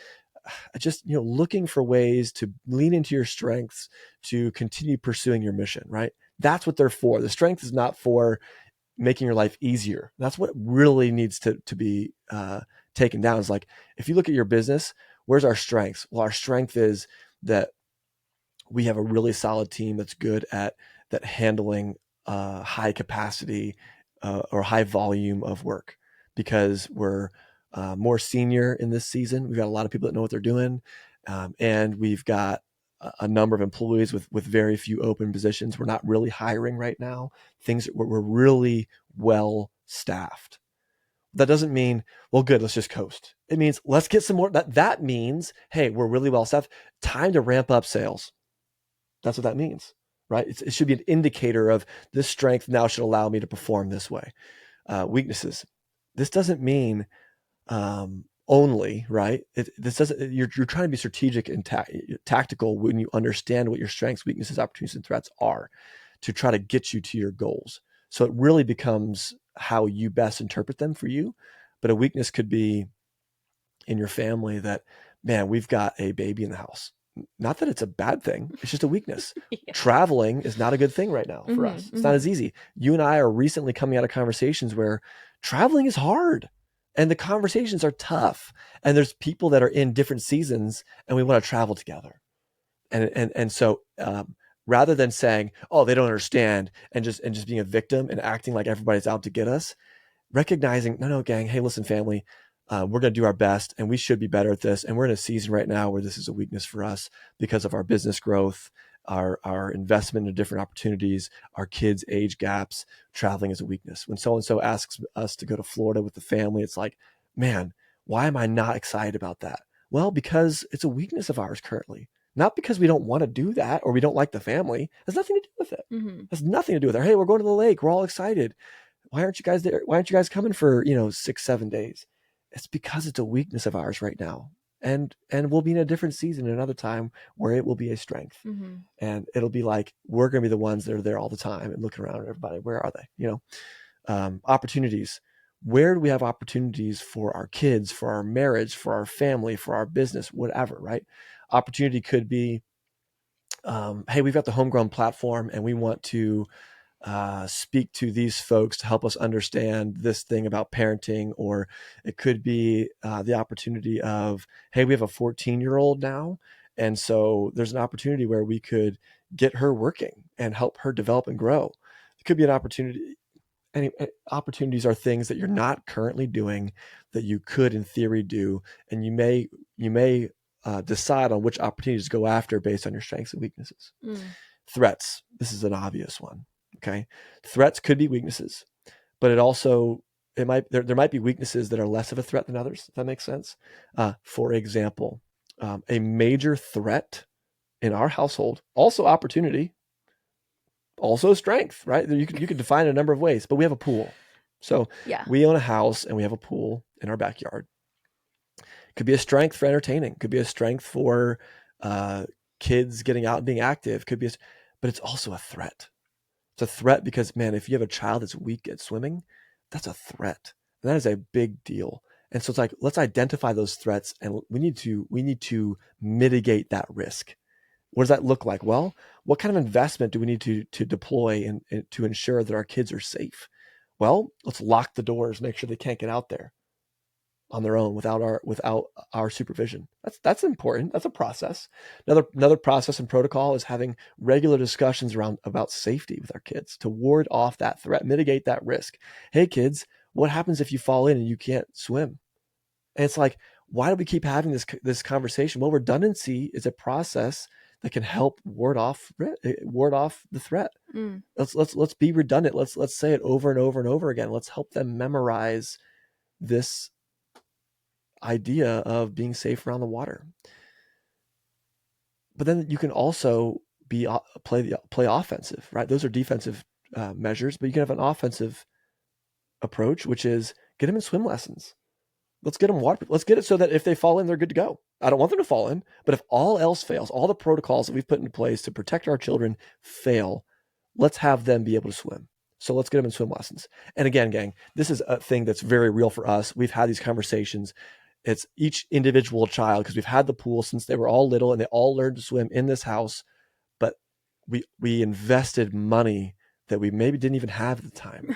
just, looking for ways to lean into your strengths to continue pursuing your mission, right? That's what they're for. The strength is not for making your life easier. That's what really needs to be taken down. Is like, if you look at your business, where's our strengths? Well, our strength is that we have a really solid team that's good at that handling high capacity or high volume of work because we're more senior in this season. We've got a lot of people that know what they're doing. And we've got a number of employees with very few open positions. We're not really hiring right now. We're really well staffed. That doesn't mean, well, good, let's just coast. It means let's get some more. That means, hey, we're really well staffed. Time to ramp up sales. That's what that means, right? It should be an indicator of this strength now should allow me to perform this way. Weaknesses. This doesn't mean only, right? This doesn't. You're trying to be strategic and tactical when you understand what your strengths, weaknesses, opportunities, and threats are, to try to get you to your goals. So it really becomes how you best interpret them for you. But a weakness could be in your family that, man, we've got a baby in the house. Not that it's a bad thing. It's just a weakness. Yeah. Traveling is not a good thing right now for us. It's not as easy. You and I are recently coming out of conversations where traveling is hard and the conversations are tough. And there's people that are in different seasons and we want to travel together. And so rather than saying, oh, they don't understand and just being a victim and acting like everybody's out to get us, recognizing, no, gang, hey, listen, family, we're going to do our best and we should be better at this. And we're in a season right now where this is a weakness for us because of our business growth, our investment in different opportunities, our kids' age gaps. Traveling is a weakness. When so-and-so asks us to go to Florida with the family, it's like, man, why am I not excited about that? Well, because it's a weakness of ours currently. Not because we don't want to do that or we don't like the family. It has nothing to do with it. It has nothing to do with it. Hey, we're going to the lake. We're all excited. Why aren't you guys there? Why aren't you guys coming for, 6-7 days? It's because it's a weakness of ours right now. And we'll be in a different season another time where it will be a strength. Mm-hmm. And it'll be like, we're going to be the ones that are there all the time and looking around at everybody. Where are they? Opportunities. Where do we have opportunities for our kids, for our marriage, for our family, for our business, whatever, right? Opportunity could be, hey, we've got the Homegrown platform and we want to speak to these folks to help us understand this thing about parenting. Or it could be the opportunity of, hey, we have a 14-year-old now. And so there's an opportunity where we could get her working and help her develop and grow. It could be an opportunity. Any opportunities are things that you're not currently doing that you could in theory do. And you may decide on which opportunities to go after based on your strengths and weaknesses. Mm. Threats. This is an obvious one. Okay. Threats could be weaknesses, but there might be weaknesses that are less of a threat than others, if that makes sense. For example, a major threat in our household, also opportunity, also strength, right? You could define it a number of ways, but we have a pool. So Yeah. we own a house and we have a pool in our backyard. Could be a strength for entertaining. Could be a strength for kids getting out and being active. But it's also a threat. It's a threat because, man, if you have a child that's weak at swimming, that's a threat. And that is a big deal. And so it's like, let's identify those threats and we need to mitigate that risk. What does that look like? Well, what kind of investment do we need to deploy and to ensure that our kids are safe? Well, let's lock the doors, make sure they can't get out there on their own without our supervision. That's important. That's a process. Another process and protocol is having regular discussions about safety with our kids to ward off that threat, mitigate that risk. Hey kids, what happens if you fall in and you can't swim? And it's like, why do we keep having this conversation? Well, redundancy is a process that can help ward off the threat. Mm. Let's be redundant. Let's say it over and over and over again. Let's help them memorize this idea of being safe around the water. But then you can also play offensive, right? Those are defensive measures, but you can have an offensive approach, which is get them in swim lessons. Let's get them water. Let's get it so that if they fall in, they're good to go. I don't want them to fall in, but if all else fails, all the protocols that we've put into place to protect our children fail, let's have them be able to swim. So let's get them in swim lessons. And again, gang, this is a thing that's very real for us. We've had these conversations. It's each individual child because we've had the pool since they were all little and they all learned to swim in this house. But we invested money that we maybe didn't even have at the time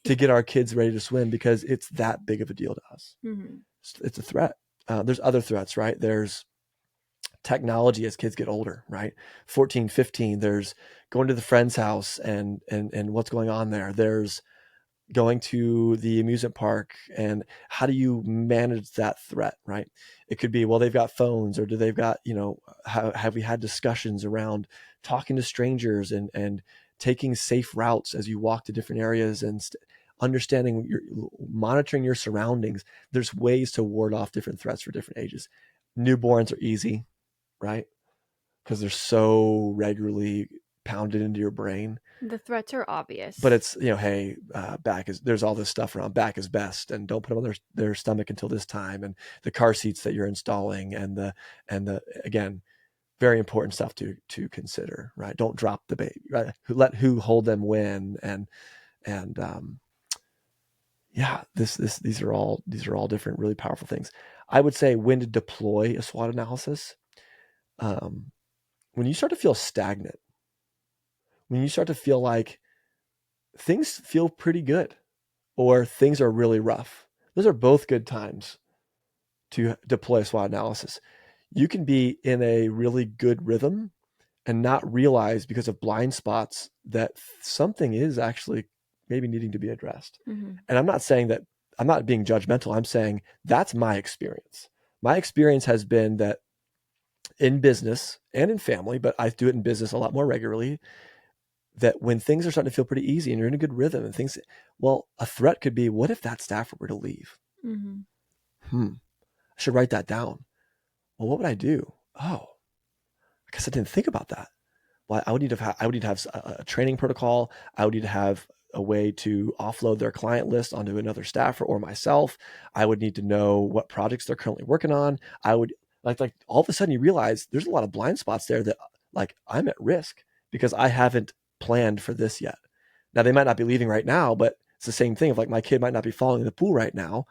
to get our kids ready to swim because it's that big of a deal to us. Mm-hmm. It's a threat. There's other threats, right? There's technology as kids get older, right? 14, 15, there's going to the friend's house and what's going on there. There's going to the amusement park and how do you manage that threat, right? It could be, well, they've got phones or they've got, have we had discussions around talking to strangers and taking safe routes as you walk to different areas and understanding monitoring your surroundings. There's ways to ward off different threats for different ages. Newborns are easy, right? Because they're so regularly pounded into your brain. The threats are obvious. But it's, hey, there's all this stuff around back is best and don't put them on their stomach until this time. And the car seats that you're installing and the again, very important stuff to consider, right? Don't drop the baby, right? Who hold them when yeah, these are all different, really powerful things. I would say when to deploy a SWOT analysis. When you start to feel stagnant, when you start to feel like things feel pretty good or things are really rough, those are both good times to deploy a SWOT analysis. You can be in a really good rhythm and not realize because of blind spots that something is actually maybe needing to be addressed. Mm-hmm. And I'm not saying that, I'm not being judgmental. I'm saying that's my experience. My experience has been that in business and in family, but I do it in business a lot more regularly, that when things are starting to feel pretty easy and you're in a good rhythm and things, well, a threat could be, what if that staffer were to leave? Mm-hmm. I should write that down. Well, what would I do? Oh, I guess I didn't think about that. Well, I would need to have a training protocol. I would need to have a way to offload their client list onto another staffer or myself. I would need to know what projects they're currently working on. like all of a sudden you realize there's a lot of blind spots there that like I'm at risk because I haven't planned for this yet. Now they might not be leaving right now, but it's the same thing of like my kid might not be falling in the pool right now,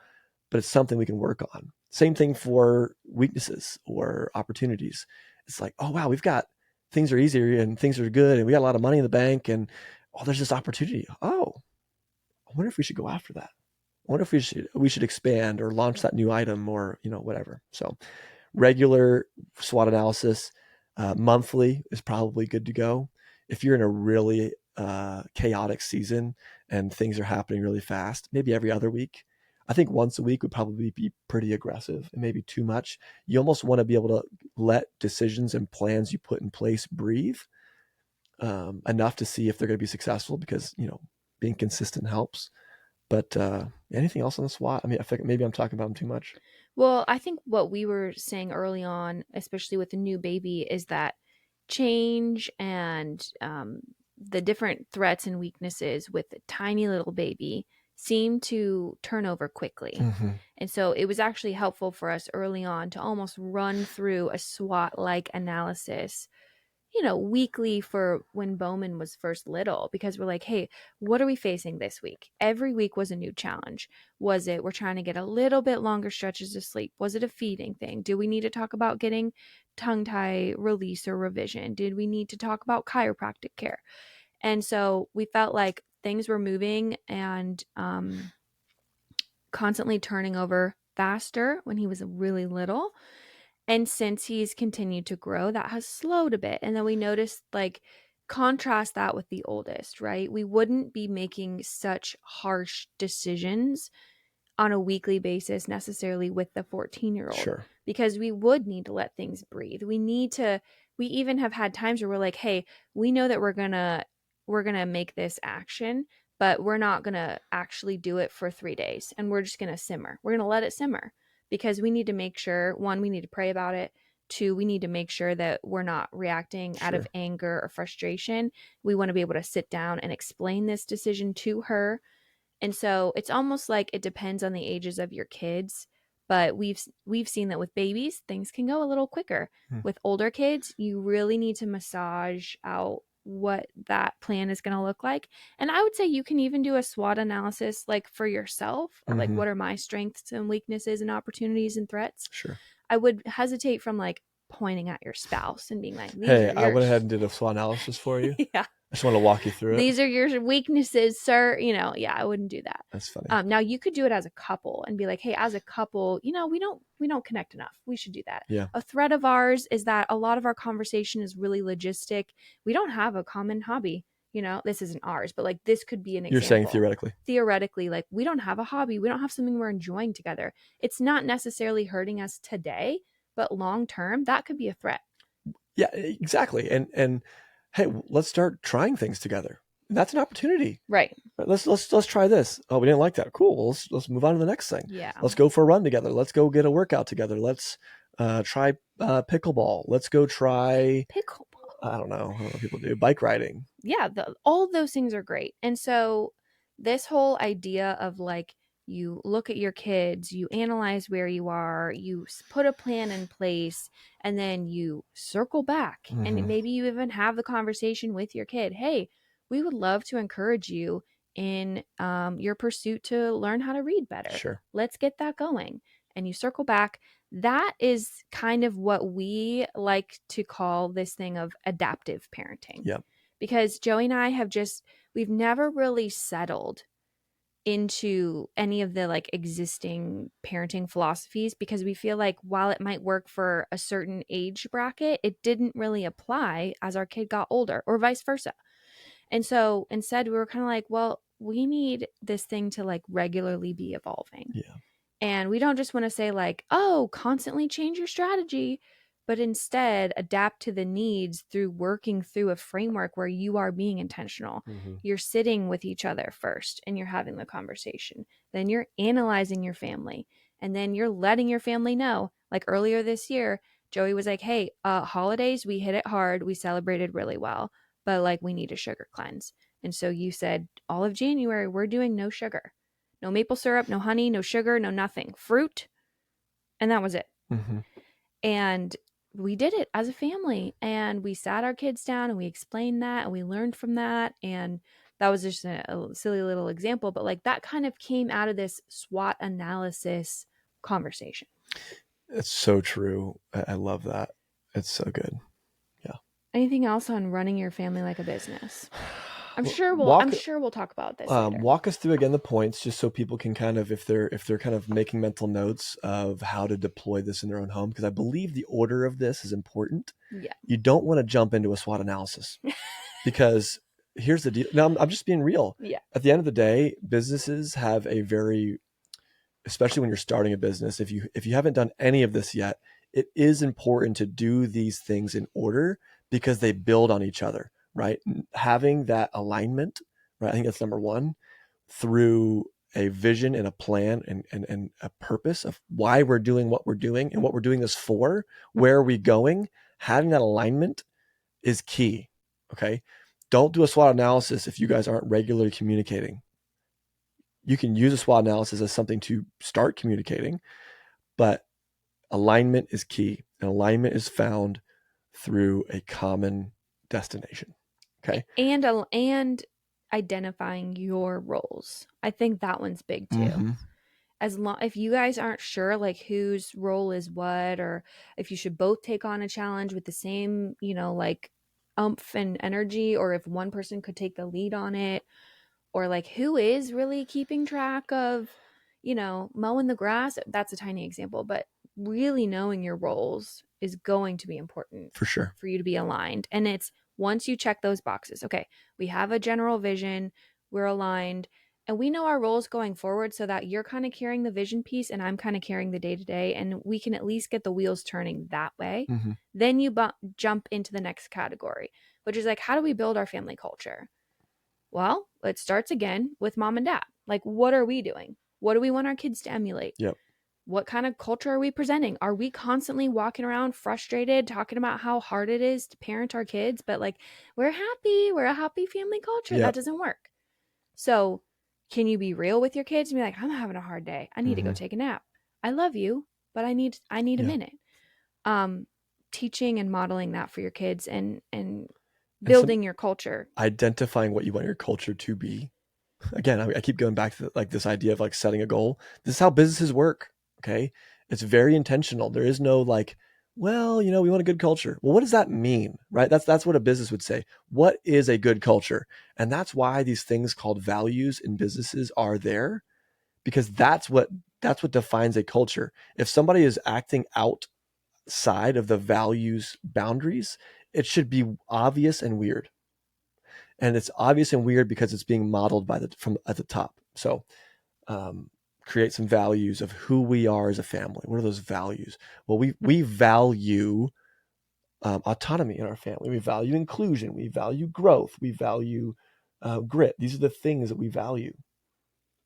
but it's something we can work on. Same thing for weaknesses or opportunities. It's like, oh wow, we've got things are easier and things are good and we got a lot of money in the bank and oh, there's this opportunity. Oh, I wonder if we should go after that. I wonder if we should expand or launch that new item or whatever. So regular SWOT analysis, monthly is probably good to go. If you're in a really chaotic season and things are happening really fast, maybe every other week. I think once a week would probably be pretty aggressive and maybe too much. You almost want to be able to let decisions and plans you put in place breathe enough to see if they're going to be successful because, being consistent helps. But anything else on the SWOT? I mean, I think maybe I'm talking about them too much. Well, I think what we were saying early on, especially with the new baby, is that change and the different threats and weaknesses with a tiny little baby seem to turn over quickly. Mm-hmm. And so it was actually helpful for us early on to almost run through a SWOT like analysis, weekly for when Bowman was first little, because we're like, hey, what are we facing this week? Every week was a new challenge. Was it we're trying to get a little bit longer stretches of sleep? Was it a feeding thing? Do we need to talk about getting tongue tie release or revision? Did we need to talk about chiropractic care? And so we felt like things were moving and constantly turning over faster when he was really little. And since he's continued to grow, that has slowed a bit. And then we noticed, like, contrast that with the oldest, right? We wouldn't be making such harsh decisions on a weekly basis necessarily with the 14-year-old, Sure. because we would need to let things breathe. We even have had times where we're like, hey, we know that we're gonna make this action, but we're not gonna actually do it for 3 days, and we're just gonna simmer. We're gonna let it simmer because we need to make sure, one, we need to pray about it. Two, we need to make sure that we're not reacting out of anger or frustration. We want to be able to sit down and explain this decision to her. And so it's almost like it depends on the ages of your kids, but we've seen that with babies, things can go a little quicker. With older kids, you really need to massage out what that plan is going to look like. And I would say you can even do a SWOT analysis like for yourself, or like, what are my strengths and weaknesses and opportunities and threats? Sure. I would hesitate from like pointing at your spouse and being like, hey, I went ahead and did a SWOT analysis for you. Yeah. I just want to walk you through it. These are your weaknesses, sir. Yeah, I wouldn't do that. That's funny. Now you could do it as a couple and be like, hey, as a couple, we don't connect enough. We should do that. Yeah. A threat of ours is that a lot of our conversation is really logistic. We don't have a common hobby. This isn't ours, but like this could be an example. You're saying theoretically. Theoretically, like we don't have a hobby. We don't have something we're enjoying together. It's not necessarily hurting us today, but long term, that could be a threat. Yeah, exactly. And hey, let's start trying things together. That's an opportunity. Right. Let's try this. Oh, we didn't like that. Cool. Well, let's move on to the next thing. Yeah. Let's go for a run together. Let's go get a workout together. Let's try pickleball. Let's go try pickleball. I don't know what people do. Bike riding. Yeah, all of those things are great. And so this whole idea of like, you look at your kids, you analyze where you are, you put a plan in place, and then you circle back. And maybe you even have the conversation with your kid. Hey, we would love to encourage you in your pursuit to learn how to read better. Sure. Let's get that going. And you circle back. That is kind of what we like to call this thing of adaptive parenting. Yeah. Because Joey and I we've never really settled into any of the like existing parenting philosophies, because we feel like while it might work for a certain age bracket, it didn't really apply as our kid got older, or vice versa. And so instead we were kind of like, well, we need this thing to like regularly be evolving. Yeah. And we don't just want to say like, oh, constantly change your strategy, but instead adapt to the needs through working through a framework where you are being intentional. You're sitting with each other first and you're having the conversation. Then you're analyzing your family, and then you're letting your family know. Like earlier this year, Joey was like, hey, holidays, we hit it hard. We celebrated really well, but like we need a sugar cleanse. And so you said all of January, we're doing no sugar. No maple syrup, no honey, no sugar, no nothing. Fruit. And that was it. And we did it as a family, and we sat our kids down and we explained that and we learned from that. And that was just a silly little example, but like that kind of came out of this SWOT analysis conversation. It's so true. I love that. It's so good. Yeah. Anything else on running your family like a business? I'm Well, sure we'll talk about this later. walk us through again the points, just so people can kind of, if they're kind of making mental notes of how to deploy this in their own home, because I believe the order of this is important. Yeah. You don't want to jump into a SWOT analysis because here's the deal. Now I'm just being real. Yeah. At the end of the day, businesses have a very, especially when you're starting a business, if you haven't done any of this yet, it is important to do these things in order because they build on each other, right? Having that alignment, right? I think that's number one, through a vision and a plan and a purpose of why we're doing what we're doing and what we're doing this for, where are we going? Having that alignment is key. Okay. Don't do a SWOT analysis if you guys aren't regularly communicating. You can use a SWOT analysis as something to start communicating, but alignment is key. And alignment is found through a common destination. Okay. And identifying your roles. I think that one's big too. Mm-hmm. As long if you guys aren't sure like whose role is what, or if you should both take on a challenge with the same, like umph and energy, or if one person could take the lead on it, or like who is really keeping track of, mowing the grass. That's a tiny example, but really knowing your roles is going to be important For sure. for you to be aligned. And it's once you check those boxes, okay, we have a general vision, we're aligned, and we know our roles going forward, so that you're kind of carrying the vision piece and I'm kind of carrying the day to day, and we can at least get the wheels turning that way. Mm-hmm. Then you jump into the next category, which is like, how do we build our family culture? Well, it starts again with mom and dad. Like, what are we doing? What do we want our kids to emulate? Yep. What kind of culture are we presenting? Are we constantly walking around frustrated, talking about how hard it is to parent our kids, but like, we're happy, we're a happy family culture? Yep. That doesn't work. So, can you be real with your kids and be like, I'm having a hard day. I need to go take a nap. I love you, but I need a minute. Teaching and modeling that for your kids and building your culture. Identifying what you want your culture to be. Again, I keep going back to like this idea of like setting a goal. This is how businesses work. Okay. It's very intentional. There is no like, well, we want a good culture. Well, what does that mean? Right. That's what a business would say. What is a good culture? And that's why these things called values in businesses are there, because that's what defines a culture. If somebody is acting outside of the values boundaries, it should be obvious and weird. And it's obvious and weird because it's being modeled from at the top. So create some values of who we are as a family. What are those values? Well, we value autonomy in our family. We value inclusion. We value growth. We value grit. These are the things that we value.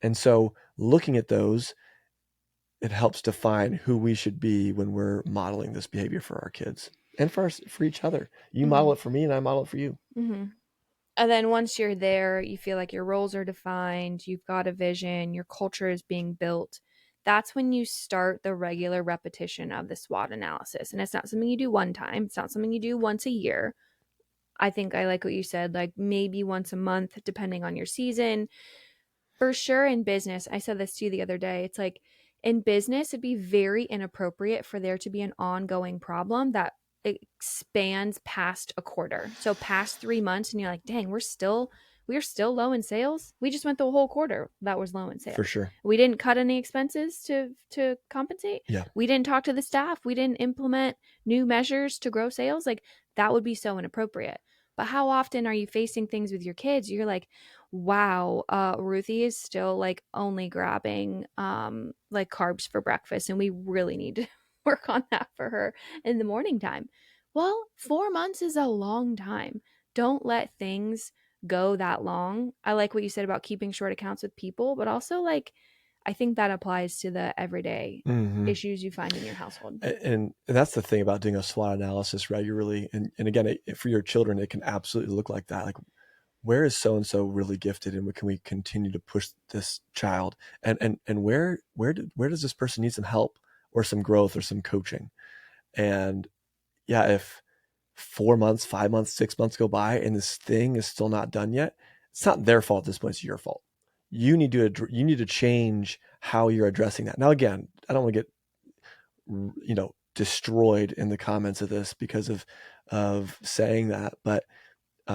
And so looking at those, it helps define who we should be when we're modeling this behavior for our kids and for each other. You model it for me and I model it for you. Mm-hmm. And then once you're there, you feel like your roles are defined, you've got a vision, your culture is being built. That's when you start the regular repetition of the SWOT analysis. And it's not something you do one time. It's not something you do once a year. I think I like what you said, like maybe once a month, depending on your season. For sure in business, I said this to you the other day. It's like in business, it'd be very inappropriate for there to be an ongoing problem that expands past a quarter. So past 3 months, and you're like, dang, we're still low in sales. We just went the whole quarter that was low in sales. For sure. We didn't cut any expenses to compensate. Yeah. We didn't talk to the staff. We didn't implement new measures to grow sales. Like that would be so inappropriate. But how often are you facing things with your kids? You're like, wow, Ruthie is still like only grabbing like carbs for breakfast, and we really need to work on that for her in the morning time. Well, 4 months is a long time. Don't let things go that long. I like what you said about keeping short accounts with people, but also like I think that applies to the everyday issues you find in your household. And that's the thing about doing a SWOT analysis regularly. And again, for your children, it can absolutely look like that. Like, where is so-and-so really gifted, and can we continue to push this child? And where does this person need some help or some growth or some coaching? And yeah, if 4 months, 5 months, 6 months go by and this thing is still not done yet, it's not their fault at this point, it's your fault. You need to change how you're addressing that. Now, again, I don't want to get destroyed in the comments of this because of saying that, but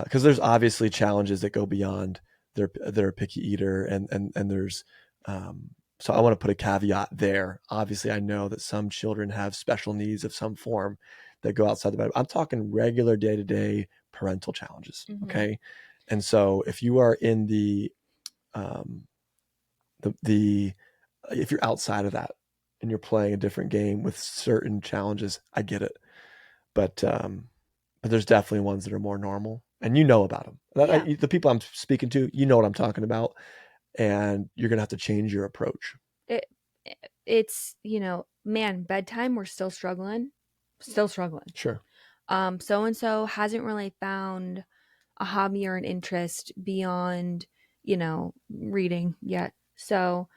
because there's obviously challenges that go beyond they're a picky eater, and there's so I want to put a caveat there. Obviously, I know that some children have special needs of some form that go outside the Bible. I'm talking regular day-to-day parental challenges. Mm-hmm. Okay. And so if you are in um, the if you're outside of that and you're playing a different game with certain challenges, I get it. But there's definitely ones that are more normal, and you know about them. Yeah. The people I'm speaking to, you know what I'm talking about, and you're gonna have to change your approach. It, it's, man, bedtime, we're still struggling. Still struggling. Sure. So and so hasn't really found a hobby or an interest beyond, reading yet. So,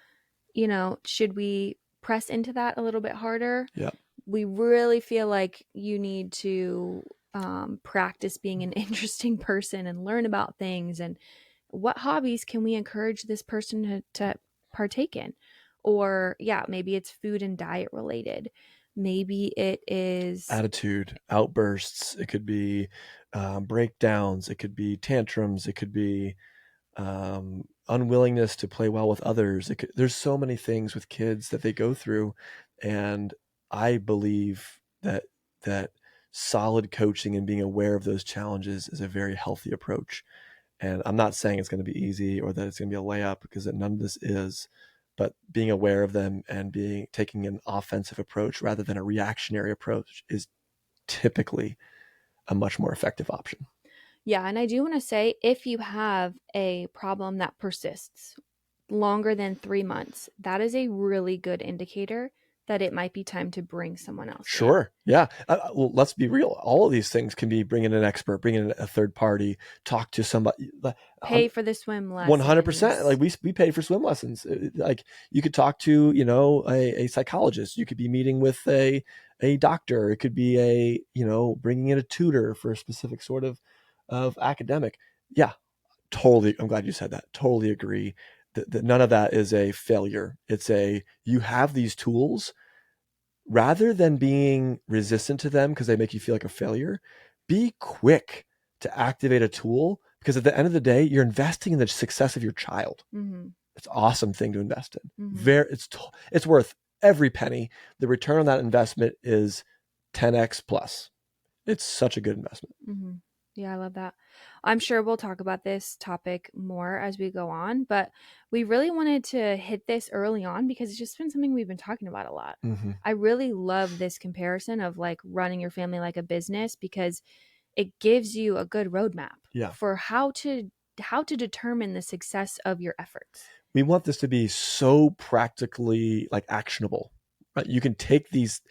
should we press into that a little bit harder? Yeah. We really feel like you need to practice being an interesting person and learn about things. And what hobbies can we encourage this person to partake in? Or, yeah, maybe it's food and diet related. Maybe it is. Attitude, outbursts. It could be breakdowns. It could be tantrums. It could be unwillingness to play well with others. There's so many things with kids that they go through, and I believe that solid coaching and being aware of those challenges is a very healthy approach. And I'm not saying it's going to be easy or that it's going to be a layup, because none of this is. But being aware of them and taking an offensive approach rather than a reactionary approach is typically a much more effective option. Yeah, and I do want to say, if you have a problem that persists longer than 3 months, that is a really good indicator that it might be time to bring someone else in. Sure. Yeah. Well, let's be real. All of these things can be bringing an expert, bringing in a third party, talk to somebody. Pay for the swim 100%. lessons. Like we pay for swim lessons. Like you could talk to, a psychologist. You could be meeting with a doctor. It could be bringing in a tutor for a specific sort of academic. Yeah, totally. I'm glad you said that. Totally agree that none of that is a failure. You have these tools. Rather than being resistant to them because they make you feel like a failure, be quick to activate a tool, because at the end of the day, you're investing in the success of your child. Mm-hmm. It's an awesome thing to invest in. Mm-hmm. It's worth every penny. The return on that investment is 10x plus. It's such a good investment. Mm-hmm. Yeah, I love that. I'm sure we'll talk about this topic more as we go on, but we really wanted to hit this early on because it's just been something we've been talking about a lot. Mm-hmm. I really love this comparison of like running your family like a business, because it gives you a good roadmap Yeah. for how to determine the success of your efforts. We want this to be so practically like actionable, right? You can take these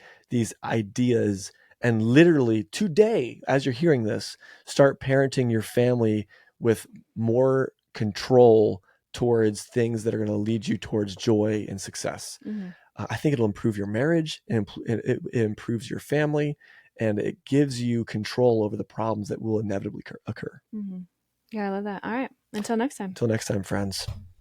ideas and literally today, as you're hearing this, start parenting your family with more control towards things that are going to lead you towards joy and success. Mm-hmm. I think it'll improve your marriage, and it improves your family, and it gives you control over the problems that will inevitably occur. Mm-hmm. Yeah, I love that. All right. Until next time. Until next time, friends.